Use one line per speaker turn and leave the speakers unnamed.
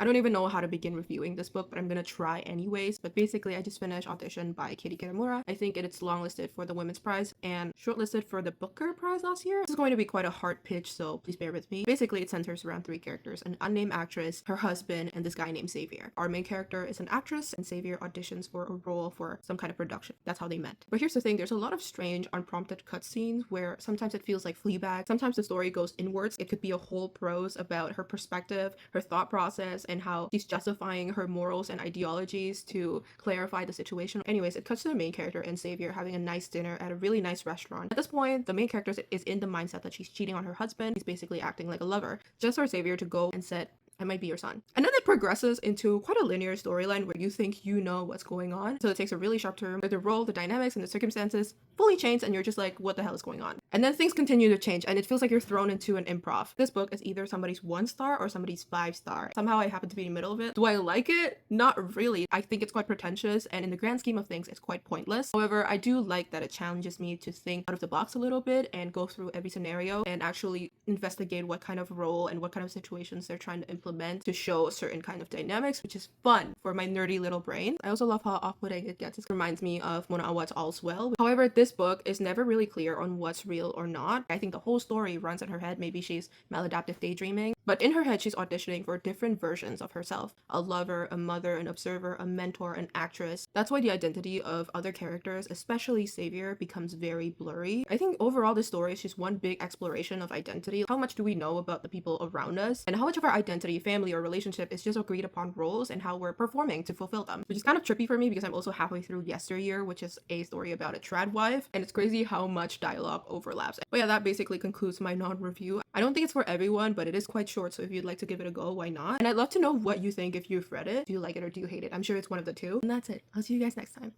don't even know how to begin reviewing this book, but I'm gonna try anyways. But basically, I just finished Audition by Katie Kitamura. I think it's longlisted for the Women's Prize and shortlisted for the Booker Prize last year. This is going to be quite a hard pitch, so please bear with me. Basically, it centers around three characters: an unnamed actress, her husband, and this guy named Xavier. Our main character is an actress, and Xavier auditions for a role for some kind of production. That's how they met. But here's the thing: there's a lot of strange, unprompted cutscenes where sometimes it feels like Fleabag, sometimes the story goes inwards. It could be a whole prose about her perspective, her thought process, and how she's justifying her morals and ideologies to clarify the situation. Anyways, it cuts to the main character and Xavier having a nice dinner at a really nice restaurant. At this point, the main character is in the mindset that she's cheating on her husband. He's basically acting like a lover, just for Xavier to go and say, "I might be your son." And then it progresses into quite a linear storyline where you think you know what's going on. So it takes a really sharp turn where the role, the dynamics, and the circumstances fully change, and you're just like, what the hell is going on? And then things continue to change, and it feels like you're thrown into an improv. This book is either somebody's 1 star or somebody's 5 star. Somehow I happen to be in the middle of it. Do I like it? Not really. I think it's quite pretentious, and in the grand scheme of things, it's quite pointless. However, I do like that it challenges me to think out of the box a little bit and go through every scenario and actually investigate what kind of role and what kind of situations they're trying to implement to show a certain kind of dynamics, which is fun for my nerdy little brain. I also love how off-putting it gets. It reminds me of Mona Awad's All's Well. However, this book is never really clear on what's real or not. I think the whole story runs in her head. Maybe she's maladaptive daydreaming, but in her head she's auditioning for different versions of herself: a lover, a mother, an observer, a mentor, an actress. That's why the identity of other characters, especially Xavier, becomes very blurry. I think overall this story is just one big exploration of identity. How much do we know about the people around us, and how much of our identity, family, or relationship is just agreed upon roles and how we're performing to fulfill them, which is kind of trippy for me because I'm also halfway through Yesteryear, which is a story about a trad wife, and it's crazy how much dialogue overlaps. But yeah, that basically concludes my non-review. I don't think it's for everyone, but it is quite short, so if you'd like to give it a go, why not? And I'd love to know what you think if you've read it. Do you like it or do you hate it? I'm sure it's one of the two. And that's it. I'll see you guys next time.